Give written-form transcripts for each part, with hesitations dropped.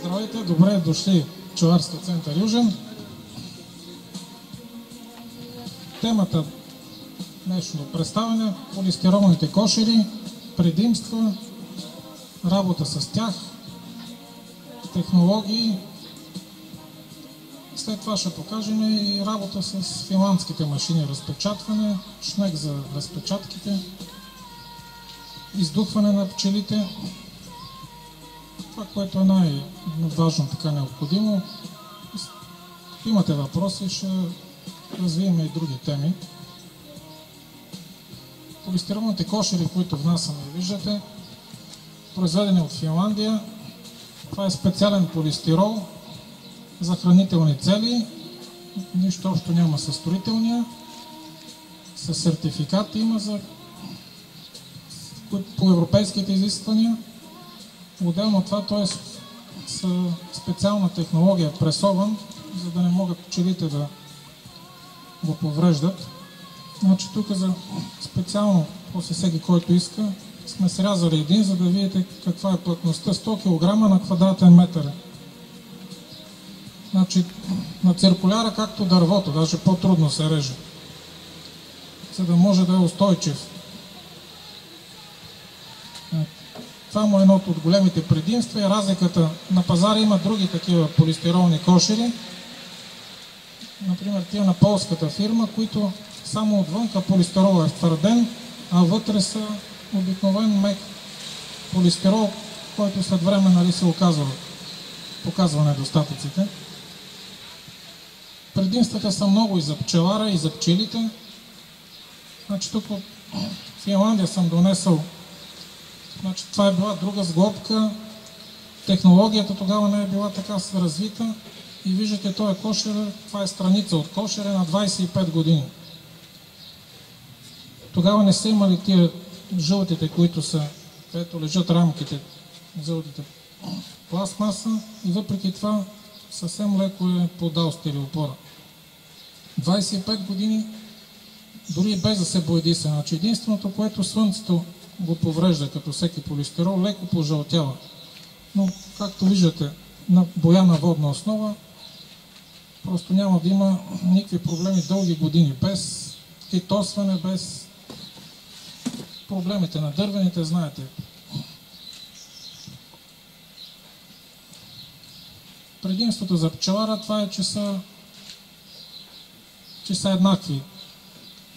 Здравейте, добре дошли в Пчеларски център Южен. Темата днешно представяне – полистиролните кошери, предимства, работа с тях, технологии. След това ще покажем и работа с финландските машини, разпечатване, шнек за разпечатките, издухване на пчелите. Това, което е най-важно, така необходимо. Ако имате въпроси, ще развием и други теми. Полистиролните кошери, които внасяме, виждате, произведени от Финландия. Това е специален полистирол за хранителни цели. Нищо общо няма със строителния. Със сертификат има по европейските изисквания. Отделно от това той е с специална технология пресован, за да не могат пчелите да го повреждат. Значи тук за специално, после всеки, който иска, сме срязали един, за да видите каква е плътността. 100 кг на квадратен метър. Значи на циркуляра както дървото, даже по-трудно се реже, за да може да е устойчив. Това му е едното от големите предимства и разликата. На пазара има други такива полистиролни кошери. Например, тия на полската фирма, които само отвънка полистирол е втвърден, а вътре са обикновен мек полистирол, който след време се показва недостатъците. Предимствата са много и за пчелара, и за пчелите. Значи тук от Финландия съм донесъл. Значи, това е била друга сглобка. Технологията тогава не е била така развита. И виждате, този кошер, това е страница от кошера на 25 години. Тогава не са имали тия жълтите, които са, където лежат рамките, жълтите пластмаса, и въпреки това съвсем леко е подал стилиопора. 25 години, дори без да се боядиса. Значи единственото, което слънцето го поврежда, като всеки полистирол, леко пожълтява. Но, както виждате, на боя на водна основа, просто няма да има никакви проблеми дълги години, без титосване, без проблемите на дървените, знаете. Предимството за пчелара това е, че са еднакви.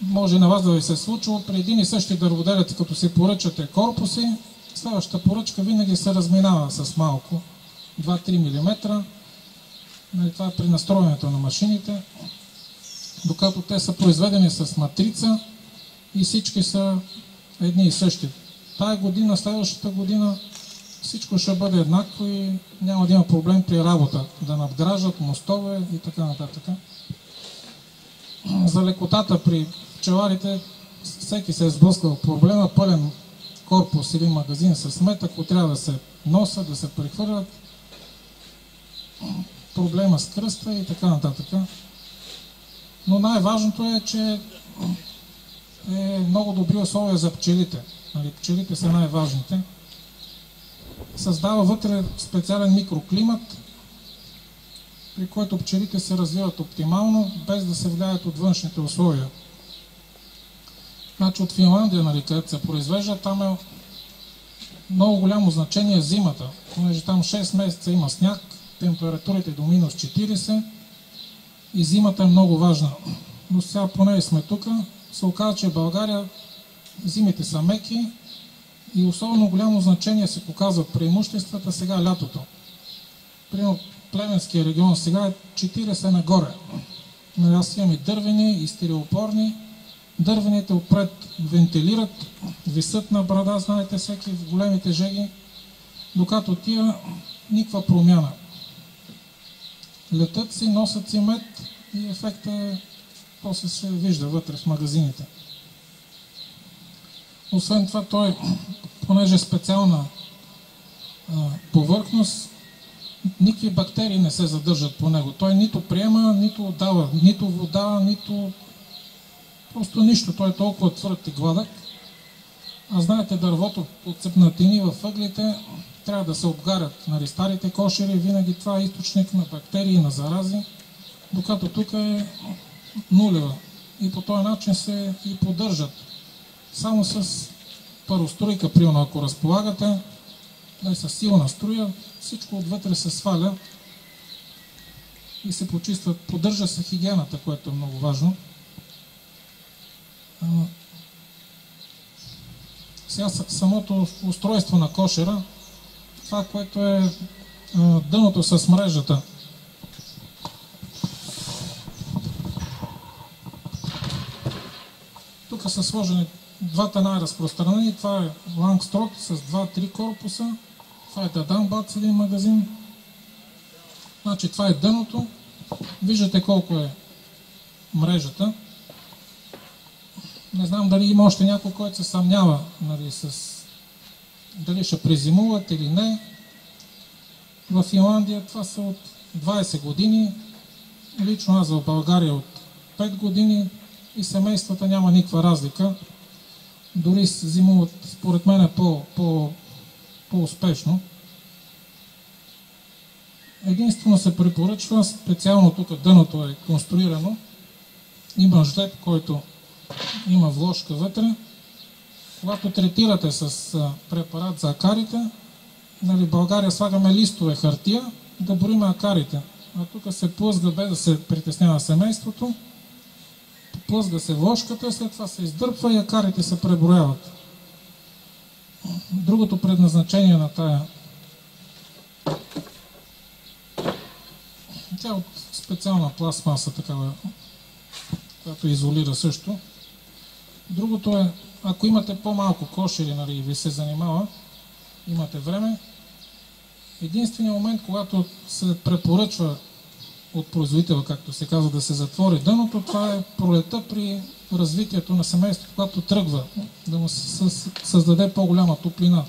Може на вас да ви се е случило при един и същи дърводелец, като си поръчате корпуси, следващата поръчка винаги се разминава с малко, 2-3 мм. Това е при настроенето на машините, докато те са произведени с матрица и всички са едни и същи. Тая година, следващата година всичко ще бъде еднакво и няма да има проблем при работа, да надграждат мостове и така нататък. За лекотата при пчеларите всеки се е сблъскал проблема, пълен корпус или магазин с мед, ако трябва да се носят, да се прехвърлят, проблема с кръста и така нататък. Но най-важното е, че е много добри условия за пчелите. Пчелите са най-важните. Създава вътре специален микроклимат, при който пчелите се развиват оптимално, без да се влияят от външните условия. Значи от Финландия, където се произвежда, там е много голямо значение зимата, понеже там 6 месеца има сняг, температурите до минус 40 и зимата е много важна. Но сега, поне сме тук, се оказа, че в България зимите са меки и особено голямо значение се показват преимуществата сега лятото. Примерно Плевенския регион сега е 40 нагоре. Аз имам и дървени, и стереопорни. Дървените отпред вентилират, висят на брада, знаете, всеки в големите жеги, докато тия никаква промяна. Летат си, носят си мед и ефектът е, после се вижда вътре в магазините. Освен това, той, понеже е специална повърхност, никакви бактерии не се задържат по него. Той нито приема, нито отдава, нито вода, нито просто нищо. Той е толкова твърд и гладък. А знаете, дървото от цепнатини във ъглите трябва да се обгарят, нали, старите кошери, винаги това е източник на бактерии, на зарази, докато тук е нулева. И по този начин се и поддържат. Само с пароструйка, примерно, ако разполагате, да с силна струя, всичко отвътре се сваля и се почистват. Поддържа се хигиената, което е много важно. Сега самото устройство на кошера, това, което е дъното с мрежата. Тук са сложени двата най-разпространени. Това е Langstroth с 2-3 корпуса. Това е Dadan един магазин. Значи това е дъното. Виждате колко е мрежата. Не знам дали има още някой, който се съмнява, нали, дали ще презимуват или не. В Финландия това са от 20 години. Лично аз в България от 5 години и семействата няма никаква разлика. Дори зимуват, според мен, по-успешно. Единствено се препоръчва, специално тук дъното е конструирано. Има жлеб, който има вложка вътре. Когато третирате с препарат за акарите, нали, в България слагаме листове хартия да броим акарите. А тук се плъзга, без да се притеснява семейството. Плъзга се вложката, след това се издърпва и акарите се преброяват. Другото предназначение на тая, тя е от специална пластмаса, такава, която изолира също. Другото е, ако имате по-малко кошери, нали, и ви се занимава, имате време, единственият момент, когато се препоръчва от производителя, както се казва, да се затвори дъното, това е пролета при развитието на семейството, когато тръгва, да му се създаде по-голяма топлина.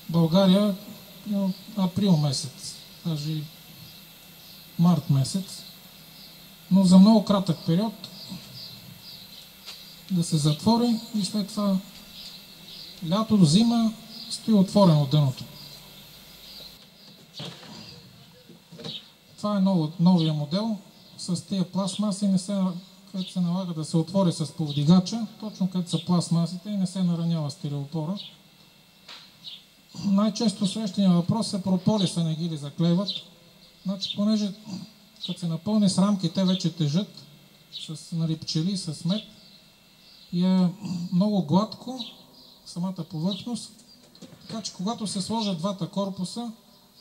България април месец, даже и март месец, но за много кратък период да се затвори и след това лято до зима стои отворено дъното. Това е новия модел с тези пластмаси, където се налага да се отвори с повдигача, точно където са пластмасите и не се наранява стереопора. Най-често срещания въпрос е прополиса, не ги ли заклеват. Значи, понеже като се напълни с рамки, те вече тежат с, нали, пчели, с мед и е много гладко самата повърхност, така че когато се сложат двата корпуса,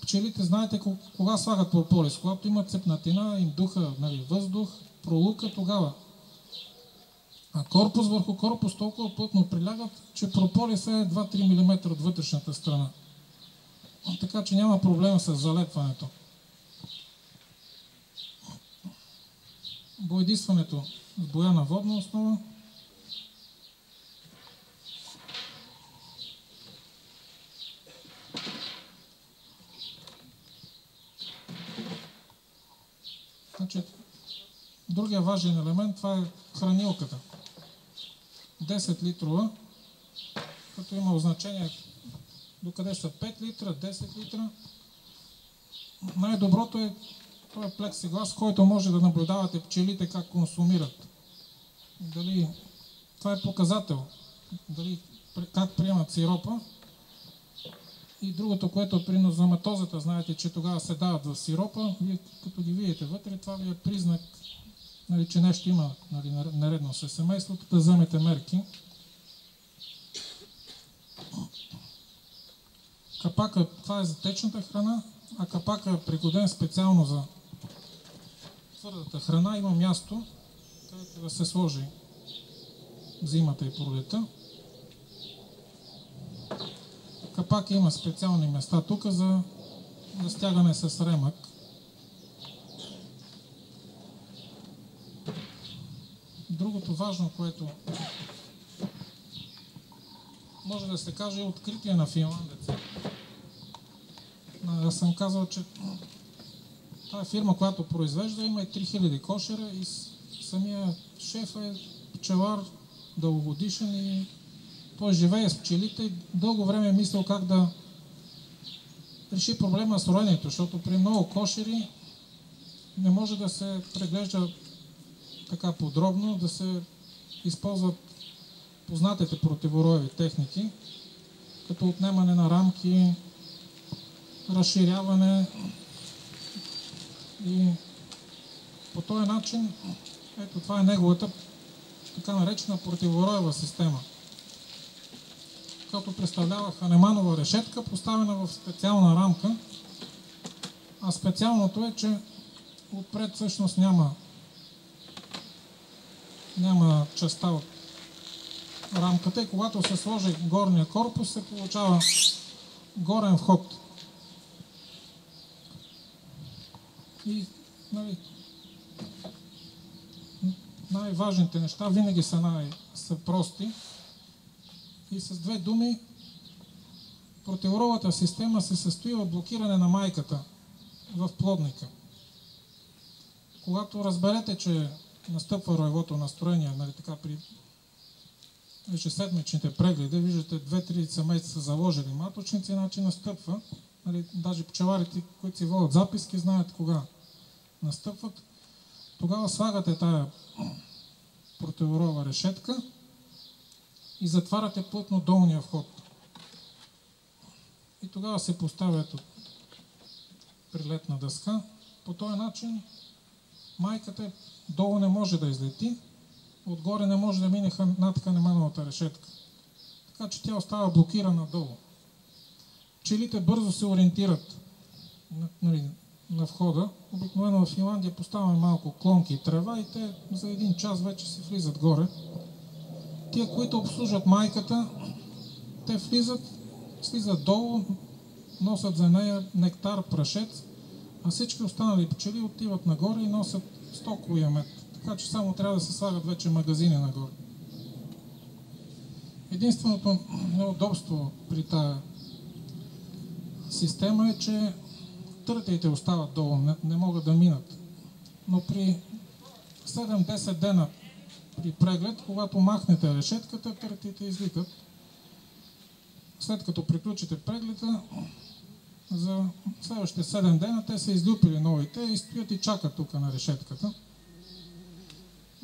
пчелите, знаете кога слагат прополис, когато имат цепнатина, им духа, нали, въздух, пролука, тогава. А корпус върху корпус толкова плътно прилягат, че прополиса е 2-3 мм от вътрешната страна. Така че няма проблем с залепването. Боядисването с боя на водна основа. Значи, другия важен елемент, това е хранилката. 10 литрова, като има значение докъде са 5 литра, 10 литра. Най-доброто е този плексиглас, който може да наблюдавате пчелите как консумират. Дали това е показател, дали как приемат сиропа. И другото, което е при нозематозата, знаете, че тогава се дават в сиропа, вие като ги видите вътре, това ви е признак, нали, че нещо има, нали, нередно с семейството, да вземете мерки. Капака, това е за течната храна, а капака е пригоден специално за твърдата храна. Има място, където да се сложи зимата и пролета. Капака има специални места тук за стягане с ремък. Другото важно, което може да се каже, е откритие на финландец. Аз съм казал, че тази фирма, която произвежда, има и 3000 кошера и самия шеф е пчелар, дългогодишен и той живее с пчелите и дълго време е мислил как да реши проблема с роенето, защото при много кошери не може да се преглежда така подробно, да се използват познатите противороеви техники, като отнемане на рамки, разширяване и по този начин, ето това е неговата така наречена противороева система, като представлява ханеманова решетка, поставена в специална рамка, а специалното е, че отпред всъщност няма частта от рамката и когато се сложи горния корпус, се получава горен вход. И най-важните неща винаги са прости. И с две думи, противороевата система се състои в блокиране на майката в плодника. Когато разберете, че настъпва роевото настроение, така при ежеседмичните прегледи, виждате 2-3 семейства са заложили маточници, значи настъпва. Даже пчеларите, които си водят записки, знаят кога настъпват. Тогава слагате тая противороева решетка и затваряте плътно долния вход. И тогава се поставя прилетна дъска. По този начин майката долу не може да излети, отгоре не може да мине над ханемановата решетка. Така че тя остава блокирана долу. Пчелите бързо се ориентират на входа. Обикновено в Финландия поставяме малко клонки и трева и те за един час вече се влизат горе. Тия, които обслужват майката, те слизат долу, носят за нея нектар, прашец, а всички останали пчели отиват нагоре и носят стоковия мед. Така че само трябва да се слагат вече магазини нагоре. Единственото неудобство при тази система е, че търтеите остават долу, не могат да минат. Но при 7-10 дена при преглед, когато махнете решетката, търтеите излитат. След като приключите прегледа, за следващите 7 дена те са излюпили новите и стоят и чакат тук на решетката.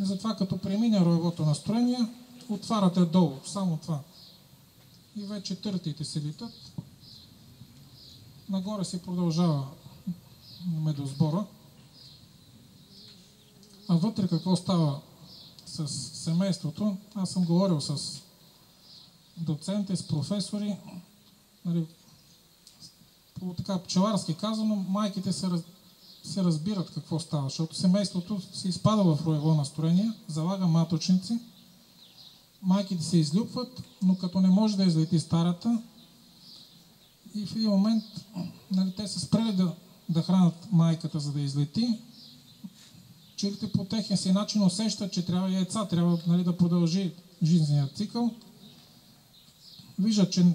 И затова като премине роевото настроение, отваряте долу, само това. И вече търтеите се литат. Нагоре се продължава медосбора. А вътре какво става с семейството? Аз съм говорил с доценти, с професори. По така пчеларски казано, майките се разбират какво става, защото семейството се изпада в роево настроение, залага маточници, майките се излюпват, но като не може да излети старата, и в един момент те са спрели да хранят майката, за да излети. Пчелите по техния си начин усещат, че трябва яйца, трябва да продължи жизненият цикъл. Виждат, че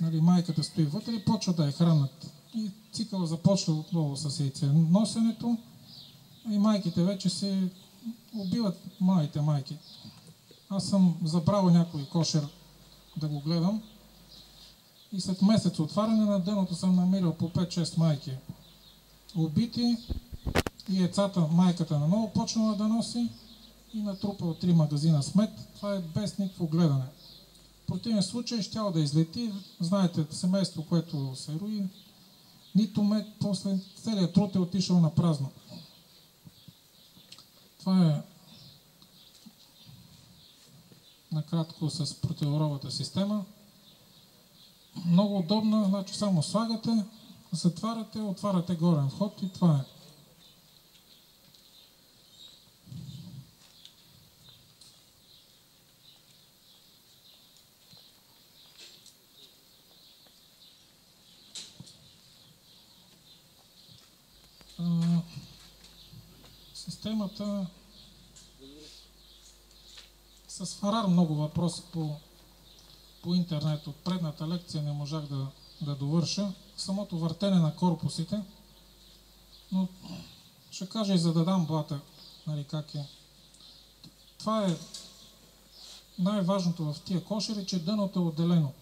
майката стои вътре и почва да я хранят. И цикъл започва отново с яйценосенето и майките вече се убиват, малите майки. Аз съм забрал някой кошер да го гледам и след месец отваряне на дъното съм намирал по 5-6 майки убити и яйцата майката наново почнала да носи и натрупал 3 магазина с мед. Това е без никакво гледане. В противен случай щял да излети. Знаете, семейство, което се рои, нито мед, после целият труд е отишъл на празно. Това е накратко с противороевата система. Много удобна, значи само слагате, затваряте, отваряте горен вход и това е. Системата с Фарар много въпроси по интернет. От предната лекция не можах да довърша. Самото въртене на корпусите, но ще кажа и за да дам блата, как е. Това е най-важното в тия кошери, че дъното е отделено.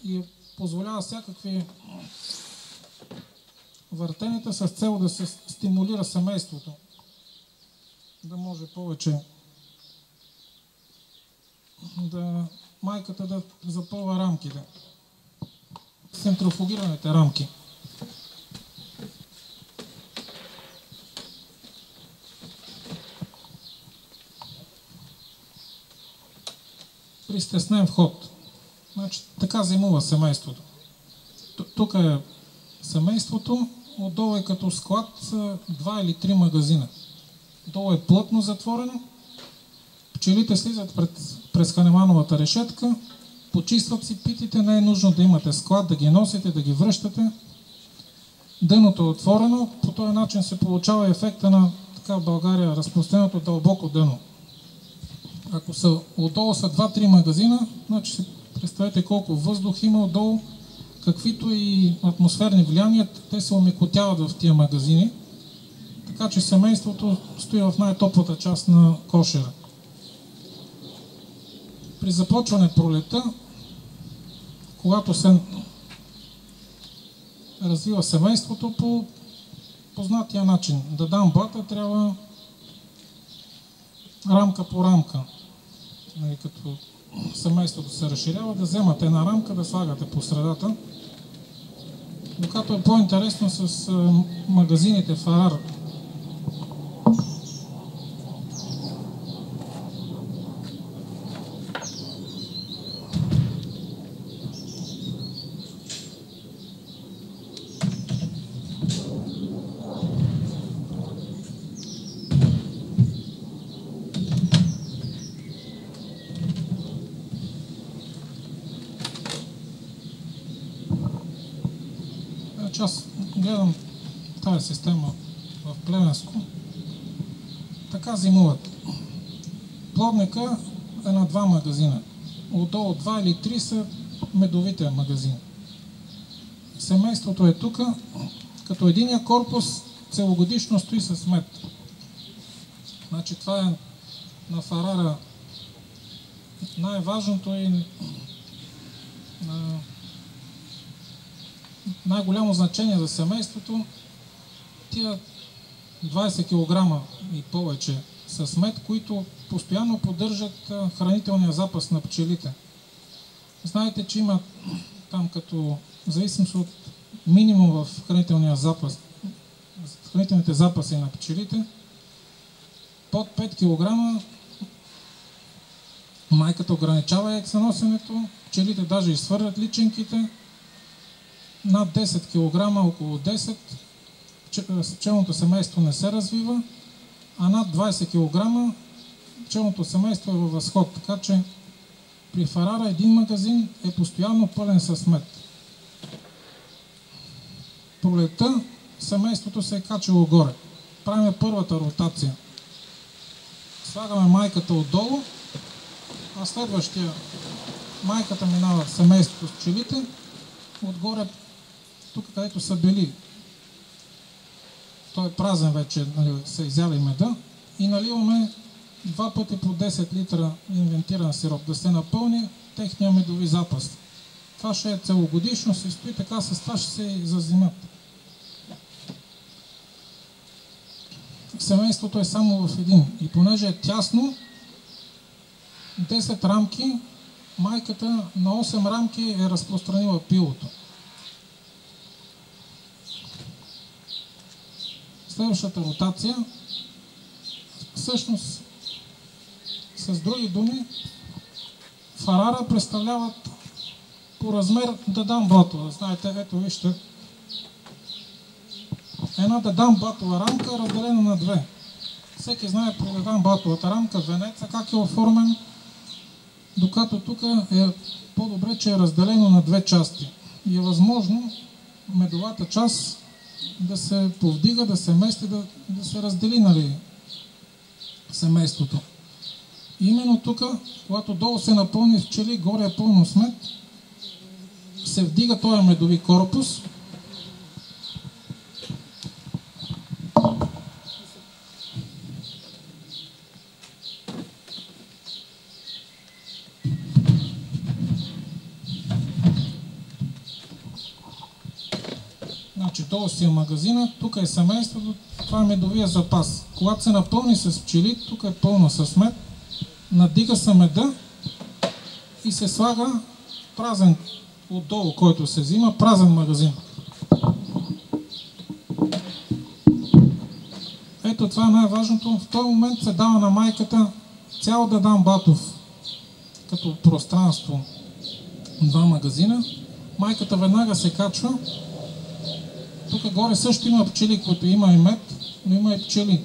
И позволява всякакви въртенията с цел да се стимулира семейството, да може повече майката да запълва рамките, центрофугираните рамки. При стеснен вход. Значи, така зимува семейството. Тук е семейството, отдолу е като склад 2 или 3 магазина. Долу е плътно затворено, пчелите слизат през Ханемановата решетка, почистват си питите, не е нужно да имате склад, да ги носите, да ги връщате. Дъното е отворено, по този начин се получава ефекта на така в България разпространеното дълбоко дъно. Ако отдолу са 2-3 магазина, значи си представете колко въздух има отдолу, каквито и атмосферни влияния, те се омекотяват в тия магазини, така че семейството стои в най-топлата част на кошера. При започване пролета, когато се развива семейството по познатия начин, да дам блата, трябва рамка по рамка. Като семейството се разширява, да вземате една рамка, да слагате по средата. Докато е по-интересно с магазините Фарар. Аз гледам тази система в Плевенско. Така зимуват. Плодника е на 2 магазина. Отдолу 2 или 3 са медовите магазини. Семейството е тук, като единия корпус целогодишно стои с мед. Значи това е на Фарара най-важното и най-голямо значение за семейството. Тия 20 кг и повече с мед, които постоянно поддържат хранителния запас на пчелите. Знаете, че има там като зависимост от минимум в хранителния запас, хранителните запаси на пчелите, под 5 кг майката ограничава яйценосенето, пчелите даже изхвърлят личинките, над 10 кг, около 10, пчелното семейство не се развива, а над 20 кг пчелното семейство е във възход. Така че при Фарара един магазин е постоянно пълен с мед. Пролетта семейството се е качило горе. Правим първата ротация. Слагаме майката отдолу, а следващия майката минава в семейството с пчелите, отгоре тук, където са били. Той е празен вече, са изяли меда и наливаме 2 пъти по 10 литра инвентиран сироп, да се напълни техния медови запас. Това ще е целогодишно, се стои така, с това ще се зазимат. Семейството е само в един и понеже е тясно, 10 рамки, майката на 8 рамки е разпространила пилото. Следващата ротация, всъщност, с други думи, Фарара представляват по размер дадам батова. Знаете, ето вижте, една дадам батова рамка, разделена на 2. Всеки знае при дадам батовата рамка венеца как е оформен, докато тук е по-добре, че е разделено на 2 части. И е възможно медовата част да се повдига, да се мести, да се раздели семейството. И именно тук, когато долу се напълни с пчели, горе е пълно с мед, се вдига този медови корпус. Значи долу си е магазина, тук е семейството, това е медовия запас. Когато се напълни с пчели, тук е пълно с мед, надига се меда и се слага празен отдолу, който се взима, празен магазин. Ето това е най-важното. В този момент се дава на майката цял Дадан Батов като пространство. Два магазина. Майката веднага се качва. Тук горе също има пчели, които има и мед, но има и пчели.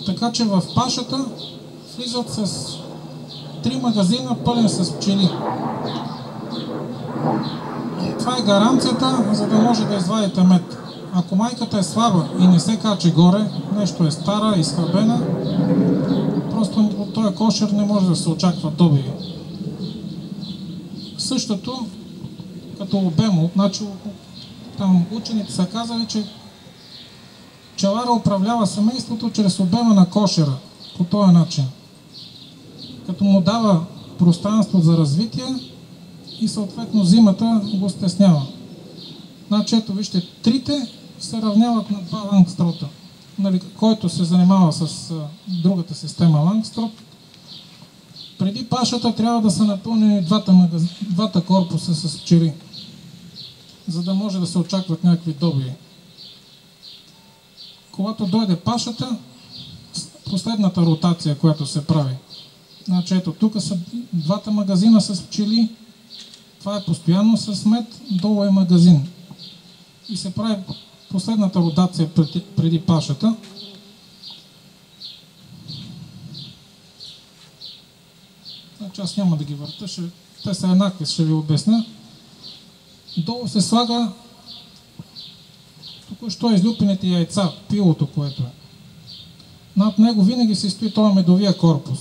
Така че в пашата влизат с 3 магазина пълен с пчели. Това е гаранцията, за да може да извадите мед. Ако майката е слаба и не се качи горе, нещо е стара, изхабена, просто от този кошер не може да се очаква добиви. Същото като обемо, значи там учените са казали, че пчелара управлява семейството чрез обема на кошера по този начин. Като му дава пространство за развитие и съответно зимата го стеснява. Значи ето вижте, трите се равняват на 2 лангстрота. Нали, който се занимава с другата система лангстрот, преди пашата трябва да са напълнени двата корпуса с пчели, за да може да се очакват някакви добиви. Когато дойде пашата, последната ротация, която се прави. Значи ето, тук са двата магазина с пчели, това е постоянно с мед, долу е магазин. И се прави последната ротация преди пашата. Значи аз няма да ги върта, те са еднакви, ще ви обясня. Долу се слага току-що излюпените яйца, пилото, което е. Над него винаги се стои този медовия корпус.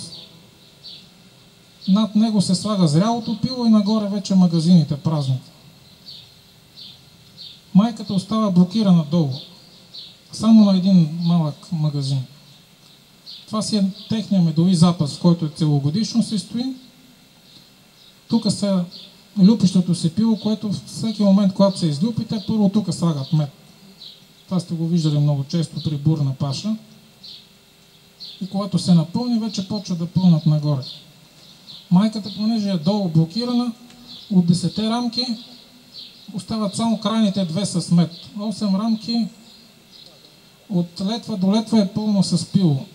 Над него се слага зрялото пило и нагоре вече магазините празните. Майката остава блокирана долу. Само на един малък магазин. Това си е техния медови запас, който е целогодишно се стои. Тук са люпището се пило, което всеки момент, когато се излюпите, първо тук слагат мед. Това сте го виждали много често при бурна паша. И когато се напълни, вече почва да пълнат нагоре. Майката, понеже е долу блокирана, от 10 рамки остават само крайните 2 с мед. 8 рамки от летва до летва е пълно с пило.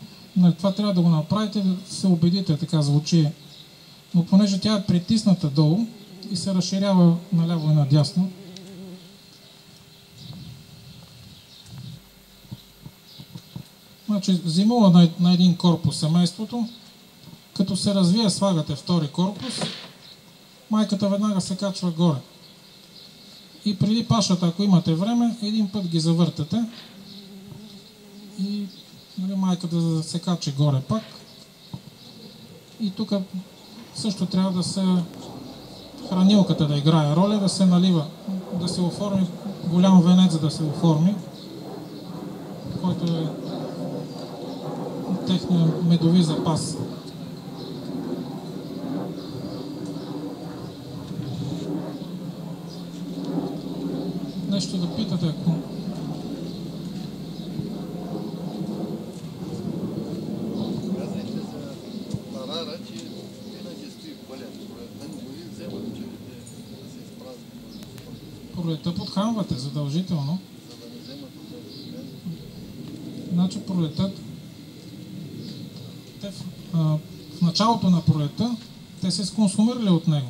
Това трябва да го направите, да се убедите, така звучи. Но понеже тя е притисната долу и се разширява наляво и надясно, значи взимала на един корпус семейството, като се развие, слагате втори корпус, майката веднага се качва горе. И преди пашата, ако имате време, един път ги завъртате и майката да се качи горе пак. И тук също трябва да се хранилката да играе роля, да се налива, да се оформи голям венец, за да се оформи, който е техния медови запас. Нещо да питате, ако... Казахте за парара, че винаги стои пълен. Според мен го ли вземат пчелите да се изпразнят? Пролета подхранвате задължително. За да не вземат от Значи пролетът, в началото на пролета, те се сконсумирали от него.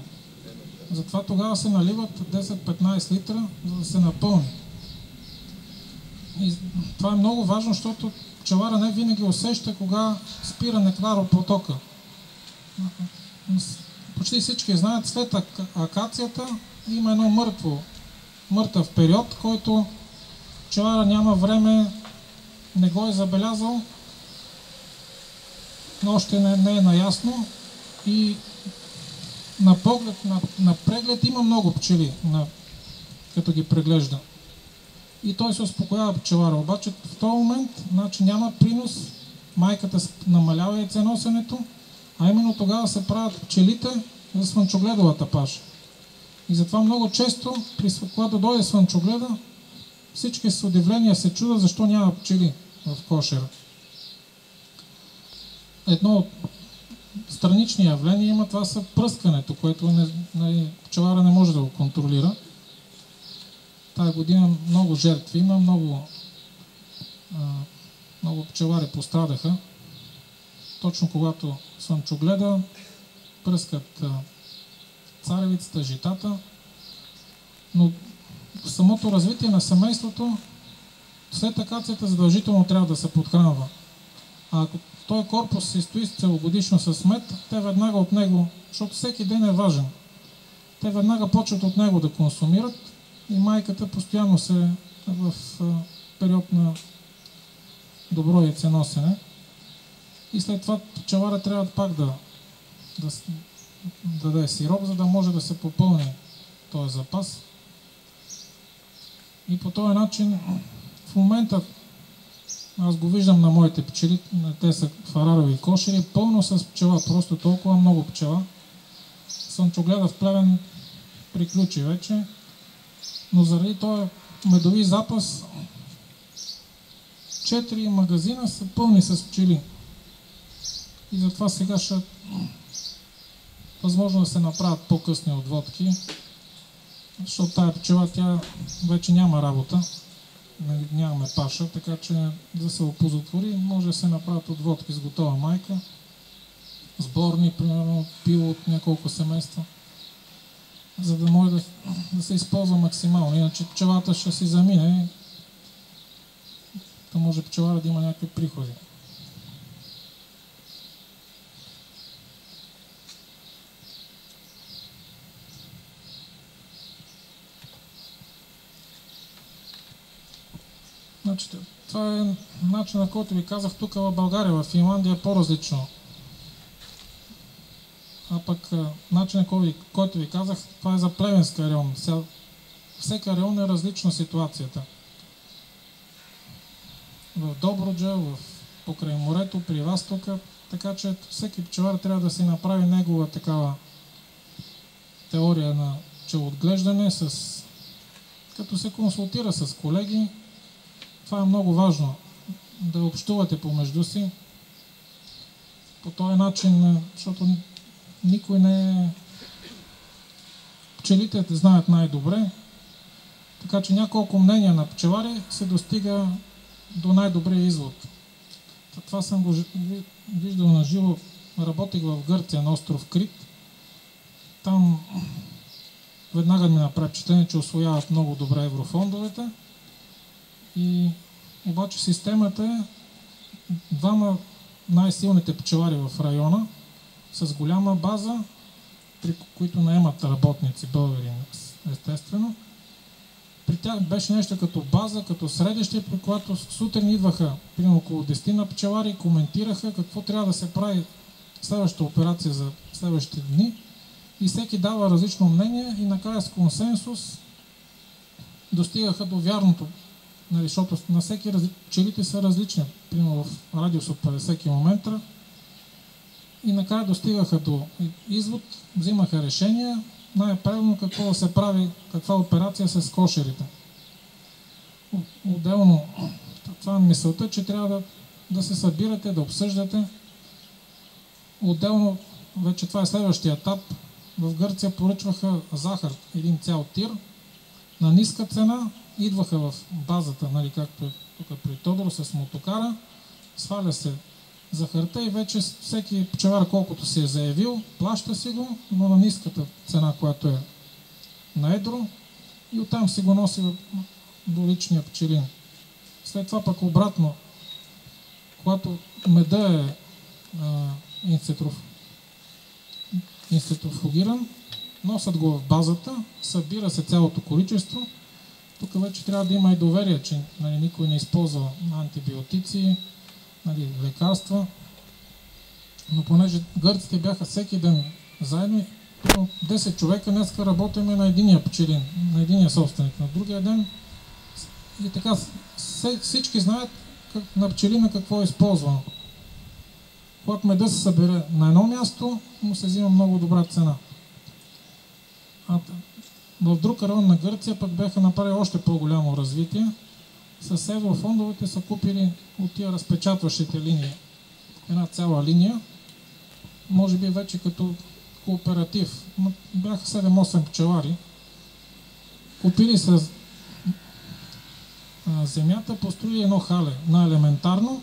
Затова тогава се наливат 10-15 литра, за да се напълни. И това е много важно, защото пчелара не винаги усеща кога спира нектаропотока. Почти всички знаят, след акацията има едно мъртъв период, който пчелара няма време, не го е забелязал, но още не е наясно и на поглед, на преглед има много пчели, като ги преглежда. И той се успокоява пчелара. Обаче в този момент значи, няма принос, майката намалява яйценосенето, а именно тогава се правят пчелите за слънчогледовата паша. И затова много често, когато дойде слънчогледа, всички с удивление се чудят защо няма пчели в кошера. Едно от странични явления има, това са пръскането, което пчелара не може да го контролира. Тая година много жертви има, много пчелари пострадаха. Точно когато слънчогледа, пръскат царевицата, житата, но в самото развитие на семейството след акацията задължително трябва да се подхранва. А ако този корпус се стои целогодишно с мед, те веднага от него, защото всеки ден е важен, те веднага почват от него да консумират и майката постоянно се в период на добро яйценосене. И след това пчелара трябва пак да даде сироп, за да може да се попълни този запас. И по този начин в момента аз го виждам на моите пчели, те са фарарови кошери, пълно с пчела, просто толкова много пчела. Слънчогледа в Плевен приключи вече, но заради този медови запас 4 магазина са пълни с пчели. И затова сега ще възможно да се направят по-късни отводки, защото тая пчела, тя вече няма работа, нямаме паша, така че да се опозотвори, може да се направят отводки с готова майка, сборни, примерно пило от няколко семейства, за да може да се използва максимално, иначе пчелата ще си замине, да може пчелара да има някакви приходи. Значи, това е начин, на който ви казах тук в България, в Финландия е по-различно. А пък начинът, който ви казах, това е за Плевенска район. Всека район е различна ситуацията. В Добруджа, покрай морето, при вас тук, така че всеки пчелар трябва да си направи негова такава теория на пчелоотглеждане, като се консултира с колеги. Това е много важно, да общувате помежду си по този начин, защото никой не е... Пчелите знаят най-добре, така че няколко мнения на пчелари се достига до най-добрия извод. Това съм го виждал на живо. Работих в Гърция на остров Крит. Там веднага ми направи впечатление, че усвояват много добре еврофондовете. И обаче системата е двама най-силните пчелари в района с голяма база, при които наемат работници, българи естествено. При тях беше нещо като база, като средище, при което сутрин идваха примерно около 10 на пчелари, коментираха какво трябва да се прави следващата операция за следващите дни и всеки дава различно мнение и накрая с консенсус достигаха до вярното. Защото на всеки пчелите са различни, примерно в радиус от 50 км и накрая достигаха до извод, взимаха решения, най-правилно какво да се прави, каква операция с кошерите. Отделно, това е мисълта, че трябва да се събирате, да обсъждате. Отделно, вече това е следващия етап, в Гърция поръчваха захар, един цял тир, на ниска цена, идваха в базата, нали, както е тук при Тодор, с мотокара, сваля се захарта и вече всеки пчелар, колкото се е заявил, плаща си го, но на ниската цена, която е на едро, и оттам си го носи до личния пчелин. След това пък обратно, когато меда е инцентрофугиран, носят го в базата, събира се цялото количество. Тук вече трябва да има и доверие, че никой не използва антибиотици, лекарства. Но понеже гърците бяха всеки ден заедно, 10 човека днеска работиме на единия пчелин, на единия собственик, на другия ден. И така всички знаят на пчелина какво е използвано. Когато меда се събере на едно място, му се взима много добра цена. В друг район на Гърция пък бяха направили още по-голямо развитие. С еврофондовете са купили от тия разпечатващите линии една цяла линия, може би вече като кооператив. Бяха 7-8 пчелари. Купили с земята, построили едно хале на елементарно,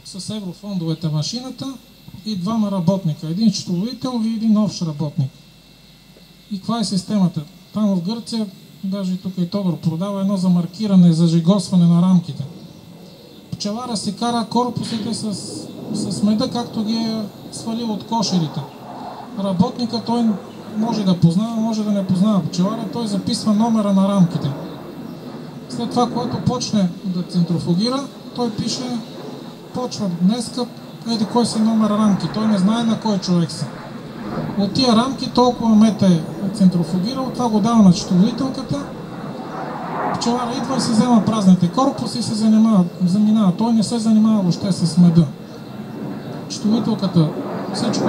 с еврофондовете машината и двама работника. Един счетоводител и един общ работник. И каква е системата? Там в Гърция, даже тук и Тодор продава едно за маркиране, за жигосване на рамките. Пчелара си кара корпусите с меда, както ги е свалил от кошерите. Работника той може да познава, може да не познава пчелара, той записва номера на рамките. След това, когато почне да центрофугира, той пише, почва днеска, еди кой си номер рамки, той не знае на кой човек са. От тия рамки толкова мет е центрофугирал, това го дава на счетоводителката. Пчелара идва и си взема празните корпуси и се заминава. Той не се занимава въобще с меда. Счетоводителката всичко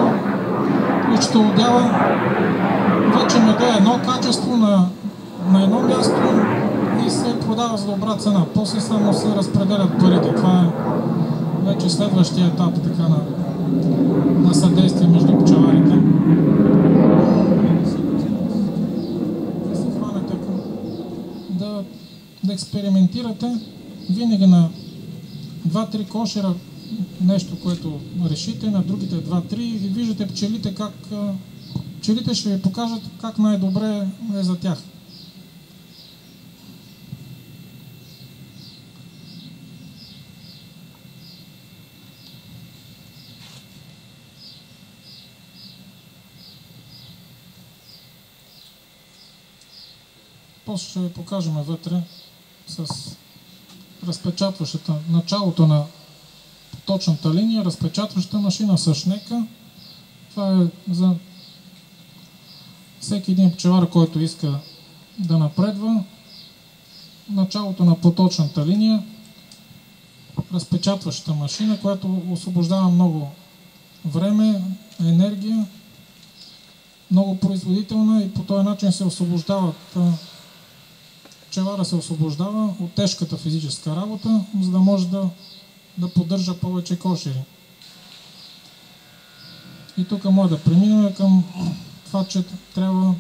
счетоводява. Вече меда е едно качество на едно място и се продава за добра цена. После само се разпределят парите. Това е вече следващия етап така на съдействие между пчеларите. Да се хванете, да експериментирате винаги на 2-3 кошера нещо, което решите, на другите 2-3 и виждате пчелите как пчелите ще ви покажат как най-добре е за тях. После ще ви покажем вътре с разпечатващата, началото на точната линия, разпечатваща машина с шнека. Това е за всеки един пчелар, който иска да напредва. Началото на поточната линия, разпечатващата машина, която освобождава много време, енергия, много производителна и по този начин се освобождават пчелара се освобождава от тежката физическа работа, за да може да поддържа повече кошери. И тук може да преминем към това, че трябва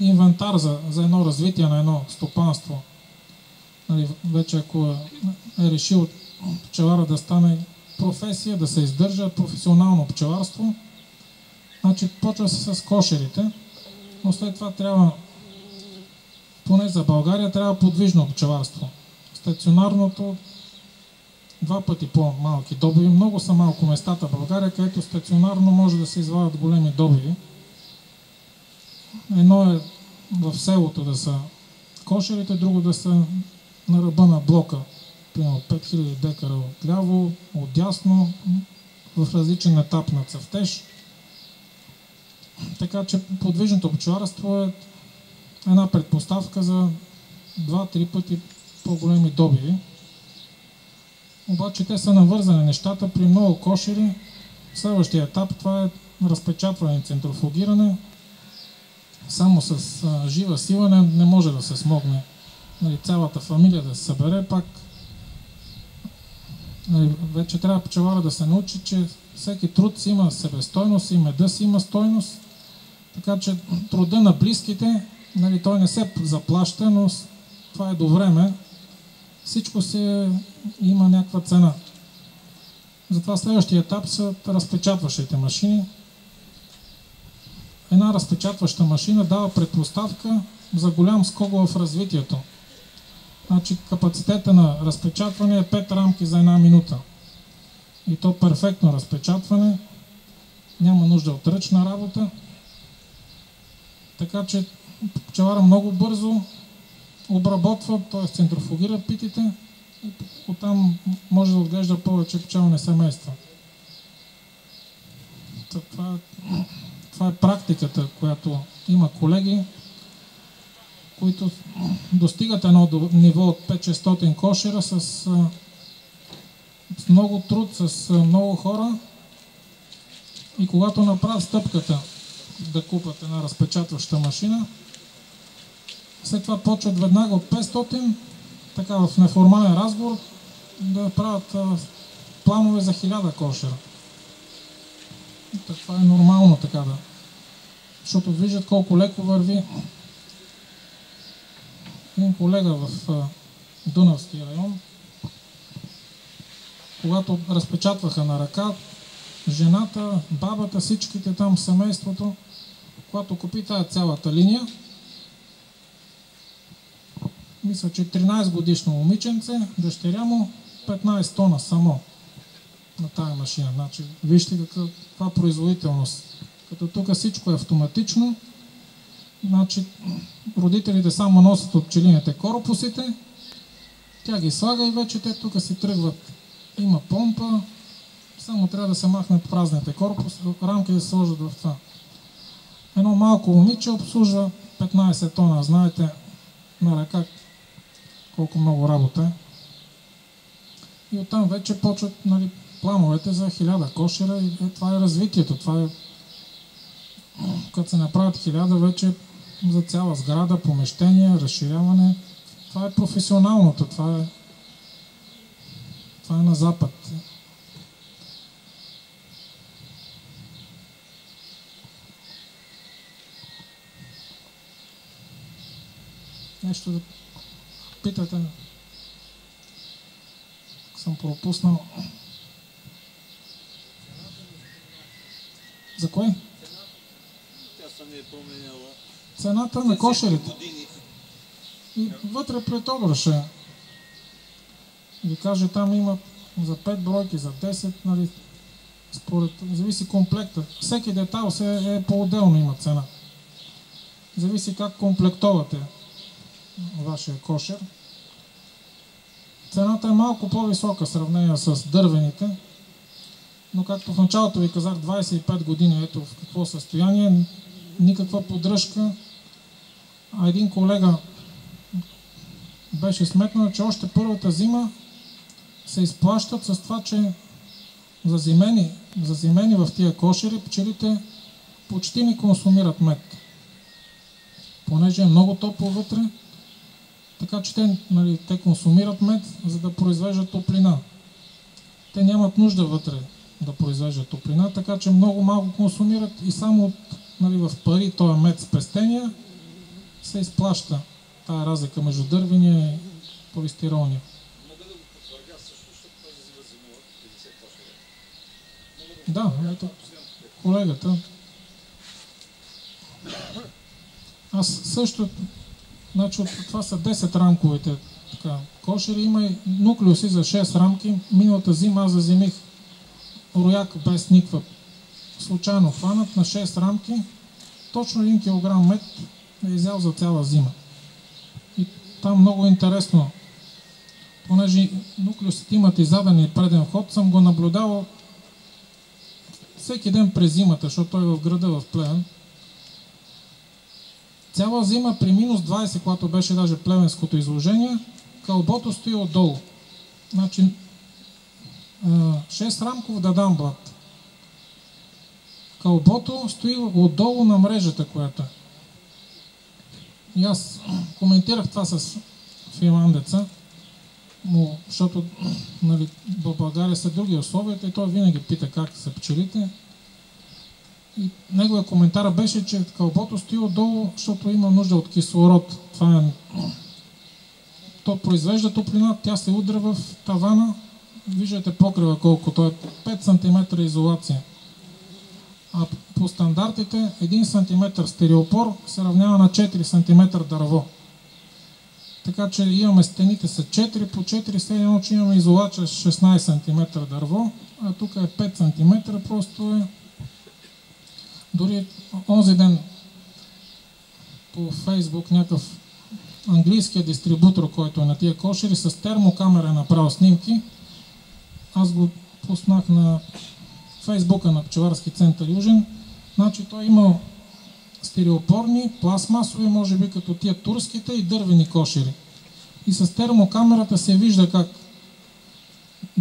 инвентар за едно развитие на едно стопанство. Вече ако е решил пчелара да стане професия, да се издържа професионално пчеларство, значи почва се с кошерите, но след това трябва, поне за България, трябва подвижно пчеларство. Стационарното 2 пъти по-малки добиви. Много са малко местата в България, където стационарно може да се извадят големи добиви. Едно е в селото да са кошерите, друго да са на ръба на блока. Примерно 5000 декара отляво, отдясно, в различен етап на цъфтеж. Така че подвижното пчеларство е една предпоставка за 2-3 пъти по-големи добиви. Обаче те са навързани нещата при много кошери. Следващия етап това е разпечатване и центрофугиране. Само с жива сила не може да се смогне. Цялата фамилия да се събере пак. Вече трябва пчелара да се научи, че всеки труд си има себестойност и меда си има стойност. Така че труда на близките, той не се заплаща, но това е до време. Всичко си има някаква цена. Затова следващия етап са разпечатващите машини. Една разпечатваща машина дава предпоставка за голям скок в развитието. Значи капацитета на разпечатване е 5 рамки за 1 минута. И то перфектно разпечатване. Няма нужда от ръчна работа. Така че пчелара много бързо обработва, т.е. центрофугира питите и оттам може да отглежда повече пчелни семейства. Това е практиката, която има колеги, които достигат едно ниво от 500-600 кошера с много труд, с много хора и когато направят стъпката да купат една разпечатваща машина. След това почват веднага от 500, така в неформален разговор, да правят планове за 1000 кошера. Това е нормално така да. Защото виждат колко леко върви. Един колега в Дунавския район, когато разпечатваха на ръка, жената, бабата, всичките там, семейството, когато купи тая цялата линия, мисля, че 13 годишно момиченце, дъщеря му 15 тона само на тая машина. Значи, вижте каква производителност. Като тук всичко е автоматично, значи родителите само носят от пчелините корпусите, тя ги слага и вече те тук си тръгват. Има помпа, само трябва да се махнат празните корпуси, рамки да се сложат в това. Едно малко момиче обслужва 15 тона, знаете на ръка колко много работа е. И оттам вече почват плановете за 1000 кошера и това е развитието. Това е, като се направят 1000 вече за цяла сграда, помещение, разширяване. Това е професионалното, това е на запад. Нещо да питате, съм пропуснал. За кое? Тя се не е променяла. Цената на кошерите. И вътре пред обръша. Ви кажа, там има за 5 бройки, за 10, нали, според, зависи комплекта. Всеки детайл е по-отделно има цена. Зависи как комплектовате вашия кошер. Цената е малко по-висока в сравнение с дървените, но както в началото ви казах, 25 години, ето в какво състояние, никаква поддръжка. А един колега беше сметнал, че още първата зима се изплащат с това, че зазимени в тия кошери, пчелите почти не консумират мед. Понеже е много топло вътре, така че те консумират мед, за да произвеждат топлина. Те нямат нужда вътре да произвеждат топлина, така че много малко консумират и само в пари този мед с пестения се изплаща тая разлика между дървения и полистиролния. Мога да го потвърдя също, защото той зимува 50 кошера. Да, ето колегата. Аз също, значи това са 10 рамковите кошери, има и нуклеуси за 6 рамки. Миналата зима аз зазимих рояк без никаква случайно хванат на 6 рамки. Точно 1 кг мед е изял за цяла зима. И там много интересно, понеже нуклеусите имат и заден и преден ход, съм го наблюдавал всеки ден през зимата, защото той е в града в Плевен. Цяла зима при минус 20, когато беше даже плевенското изложение, кълбото стои отдолу. Значи 6 рамков дадан блат. Кълбото стои отдолу на мрежата, която е. И аз коментирах това с финландеца, защото в България са други условията и той винаги пита как са пчелите. И неговия коментар беше, че кълбото стои отдолу, защото има нужда от кислород. То произвежда топлина, тя се удря в тавана. Виждате покрива колко, той е 5 см изолация. А по стандартите 1 см стереопор се равнява на 4 см дърво. Така че имаме стените са 4 по 4, следно, че имаме изолация с 16 см дърво, а тук е 5 см, просто е. Дори онзи ден по Фейсбук някакъв английския дистрибутор, който е на тия кошери, с термокамера е направил снимки. Аз го пуснах на Фейсбука на Пчеларски център Южен. Значи той има стереопорни, пластмасови, може би като тия турските и дървени кошери. И с термокамерата се вижда как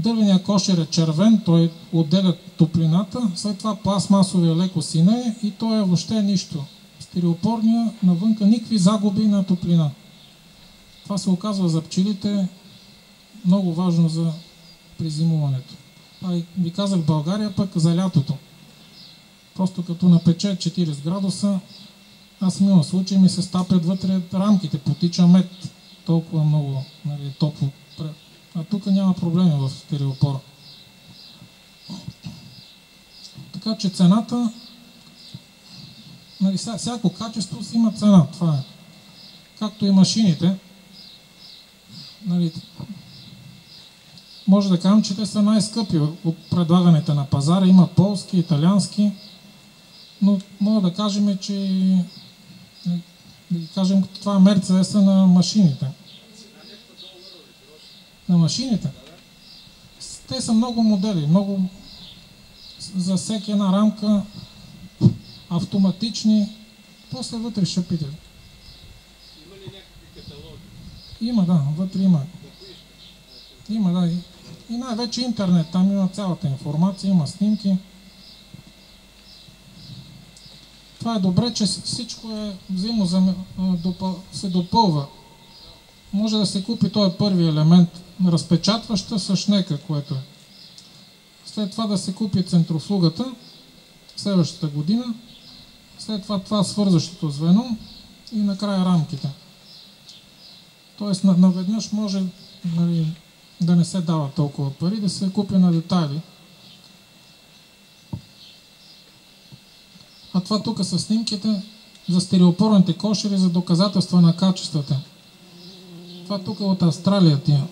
Дървения кошер е червен, той отделя топлината, след това пластмасовия леко синее и той е въобще нищо. Стереопорния навънка никакви загуби на топлина. Това се оказва за пчелите много важно за призимуването. Ви казах България, пък за лятото. Просто като напече 40 градуса, аз имам случай, ми се стапят вътре рамките, потича мед. Толкова много топло. А тук няма проблеми в стереопора. Така че цената, всяко качество си има цена. Това е. Както и машините. Може да кажем, че те са най-скъпи от предлаганите на пазара. Има полски, италиански, но мога да кажем, че това е Мерцедеса на машините. На машините. Те са много модели, много за всеки една рамка, автоматични. После вътре ще питам. Има ли някакви каталоги? Има, да, вътре има. Има, да. И най-вече интернет, там има цялата информация, има снимки. Това е добре, че всичко е взаимно се допълва. Може да се купи този първи елемент, разпечатваща с шнека, което е. След това да се купи центрофугата, следващата година, след това свързващото звено и накрая рамките. Тоест наведнъж може да не се дава толкова пари, да се купи на детайли. А това тук са снимките за стереопорните кошери за доказателства на качествата. Това тук е от Австралия тия.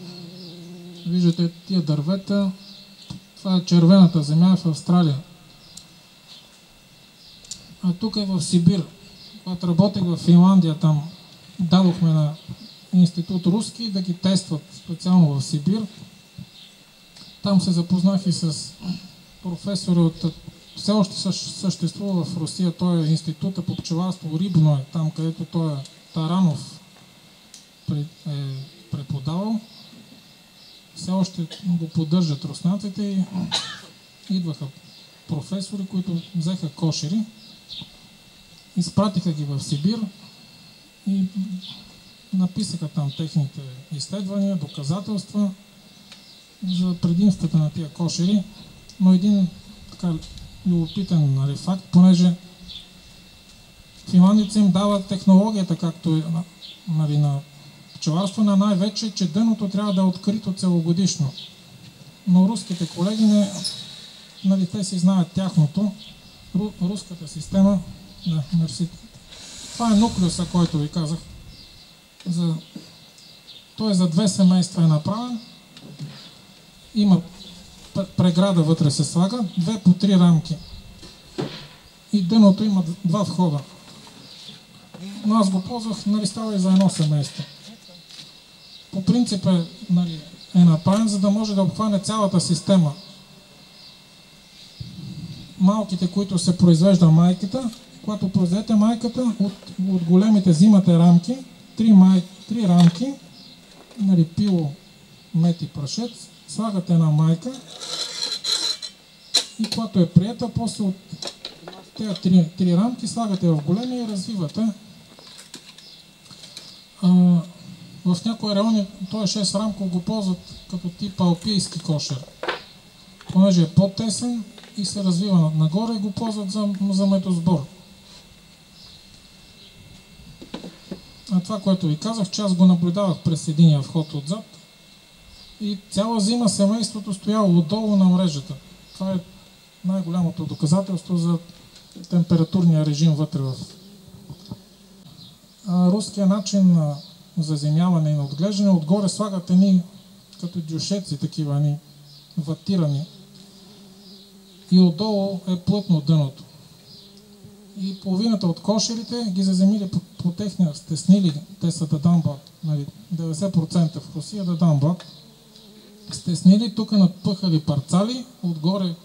Виждате тия дървета. Това е червената земя в Австралия. А тук е в Сибир. Когато работех в Финландия, там дадохме на институт руски да ги тестват специално в Сибир. Там се запознах и с професори от... Все още съществува в Русия, той е института по пчеларство, Рибно е, там където той е Таранов е преподавал. Все още го поддържат руснаците и идваха професори, които взеха кошери, изпратиха ги в Сибир и написаха там техните изследвания, доказателства за предимствата на тия кошери, но един така любопитен факт, понеже финландици им дават технологията, както е на пчеларство, на най-вече, че дъното трябва да е открито целогодишно. Но руските колеги, те си знаят тяхното. Руската система, това е нуклеуса, който ви казах. Той за 2 семейства е направен. Има преграда вътре се слага, 2 по 3 рамки. И дъното има 2 входа. Но аз го ползвах, става и за 1 семейство. По принцип е направен, за да може да обхване цялата система. Малките, които се произвежда майката, когато произведете майката, от големите взимате рамки, 3 рамки, пило, мед и прашец, слагате една майка и когато е приета, после от тези 3 рамки слагате в големи и развивате. В някои райони този 6 рамко го ползват като тип алпийски кошер. Понеже е по-тесен и се развива нагоре, го ползват за медосбор. А това, което ви казах, че аз го наблюдавах през единия вход отзад и цяла зима семейството стояло отдолу на мрежата. Това е най-голямото доказателство за температурния режим вътре в руския начин на заземяване и на отглеждане. Отгоре слагат едни като дюшеци, такива ватирани. И отдолу е плътно дъното. И половината от кошерите ги заземили по техния, стеснили, те са дадамбат, 90% в Русия дадамбат. Стеснили, тук надпъхали парцали, отгоре